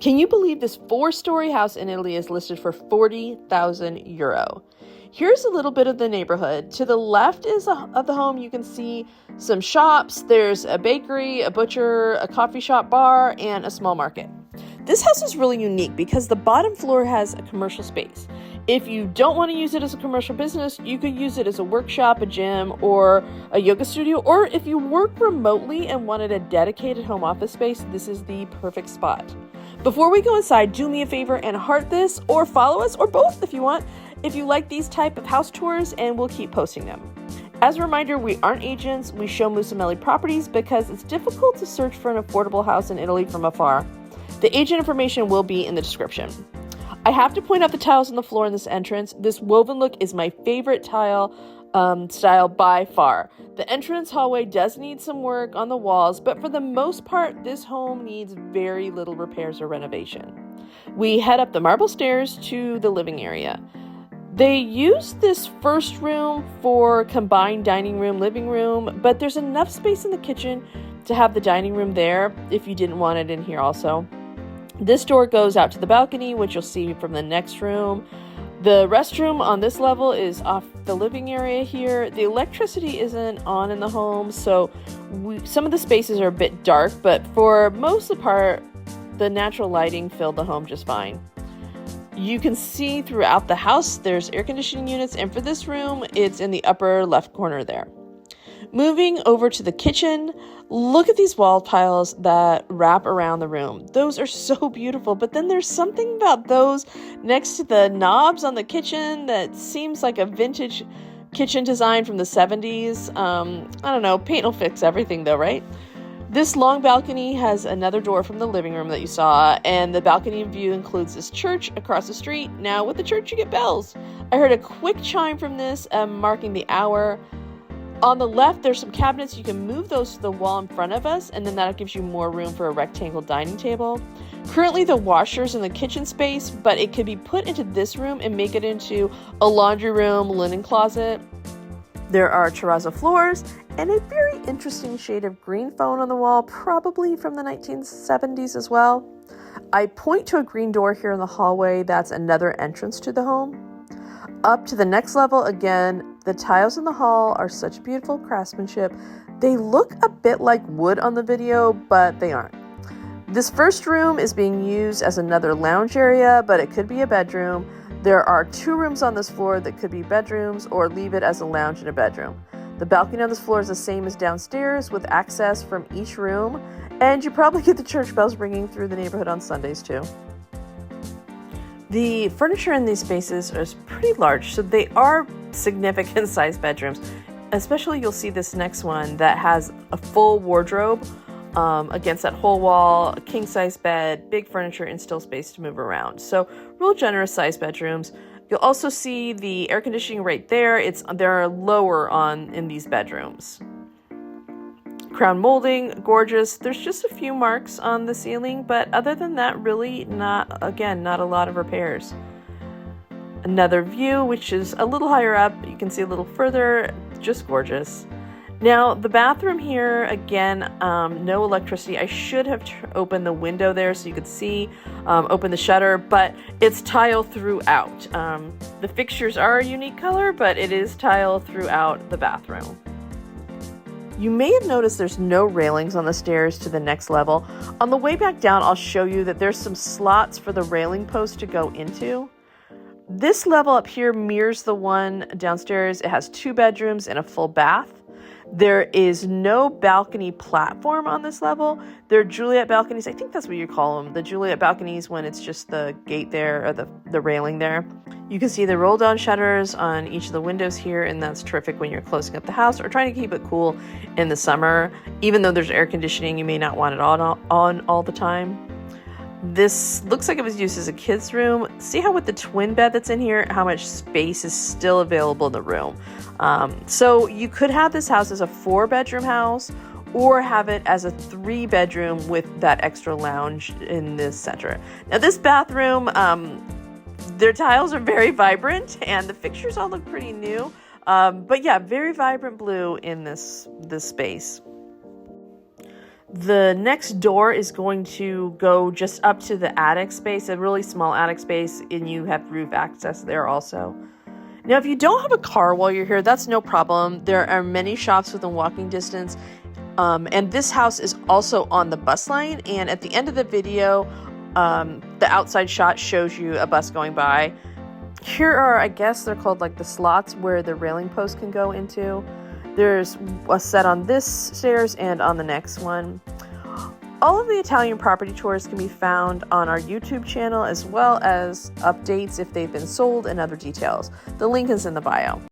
Can you believe this 4-story house in Italy is listed for 40,000 euro? Here's a little bit of the neighborhood. To the left of the home, you can see some shops. There's a bakery, a butcher, a coffee shop bar, and a small market. This house is really unique because the bottom floor has a commercial space. If you don't want to use it as a commercial business, you could use it as a workshop, a gym, or a yoga studio. Or if you work remotely and wanted a dedicated home office space, this is the perfect spot. Before we go inside, do me a favor and heart this, or follow us, or both if you want, if you like these type of house tours, and we'll keep posting them. As a reminder, we aren't agents. We show Mussomeli properties because it's difficult to search for an affordable house in Italy from afar. The agent information will be in the description. I have to point out the tiles on the floor in this entrance. This woven look is my favorite tile style by far. The entrance hallway does need some work on the walls, but for the most part, this home needs very little repairs or renovation. We head up the marble stairs to the living area. They use this first room for combined dining room, living room, but there's enough space in the kitchen to have the dining room there if you didn't want it in here also. This door goes out to the balcony, which you'll see from the next room. The restroom on this level is off the living area here. The electricity isn't on in the home, so some of the spaces are a bit dark, but for most of the part, the natural lighting filled the home just fine. You can see throughout the house, there's air conditioning units, and for this room, it's in the upper left corner there. Moving over to the kitchen, look at these wall tiles that wrap around the room. Those are so beautiful, but then there's something about those next to the knobs on the kitchen that seems like a vintage kitchen design from the 70s. I don't know, paint will fix everything though, right? This long balcony has another door from the living room that you saw, and the balcony view includes this church across the street. Now with the church you get bells. I heard a quick chime from this marking the hour. On the left, there's some cabinets. You can move those to the wall in front of us, and then that gives you more room for a rectangle dining table. Currently, the washer's in the kitchen space, but it could be put into this room and make it into a laundry room, linen closet. There are terrazzo floors and a very interesting shade of green phone on the wall, probably from the 1970s as well. I point to a green door here in the hallway. That's another entrance to the home. Up to the next level, again, the tiles in the hall are such beautiful craftsmanship. They look a bit like wood on the video, but they aren't. This first room is being used as another lounge area, but it could be a bedroom. There are 2 rooms on this floor that could be bedrooms or leave it as a lounge and a bedroom. The balcony on this floor is the same as downstairs with access from each room, and you probably get the church bells ringing through the neighborhood on Sundays too. The furniture in these spaces is pretty large, so they are significant sized bedrooms. Especially you'll see this next one that has a full wardrobe against that whole wall, a king size bed, big furniture, and still space to move around. So real generous sized bedrooms. You'll also see the air conditioning right there. They're lower in these bedrooms. Crown molding, gorgeous. There's just a few marks on the ceiling, but other than that, really not a lot of repairs. Another view, which is a little higher up. You can see a little further, just gorgeous. Now, the bathroom here, again, no electricity. I should have opened the window there so you could see, open the shutter, but it's tile throughout. The fixtures are a unique color, but it is tile throughout the bathroom. You may have noticed there's no railings on the stairs to the next level. On the way back down, I'll show you that there's some slots for the railing post to go into. This level up here mirrors the one downstairs. It has 2 bedrooms and a full bath. There is no balcony platform on this level. They're Juliet balconies. I think that's what you call them. The Juliet balconies when it's just the gate there or the railing there. You can see the roll down shutters on each of the windows here, and that's terrific when you're closing up the house or trying to keep it cool in the summer. Even though there's air conditioning, you may not want it on all the time. This looks like it was used as a kid's room. See how with the twin bed that's in here, how much space is still available in the room. So you could have this house as a 4-bedroom house or have it as a 3-bedroom with that extra lounge in the center. Now this bathroom, their tiles are very vibrant and the fixtures all look pretty new. But yeah, very vibrant blue in this space. The next door is going to go just up to the attic space, a really small attic space, and you have roof access there also. Now, if you don't have a car while you're here, that's no problem. There are many shops within walking distance, and this house is also on the bus line, and at the end of the video, the outside shot shows you a bus going by. Here are, I guess they're called like the slots where the railing post can go into. There's a set on this stairs and on the next one. All of the Italian property tours can be found on our YouTube channel, as well as updates if they've been sold and other details. The link is in the bio.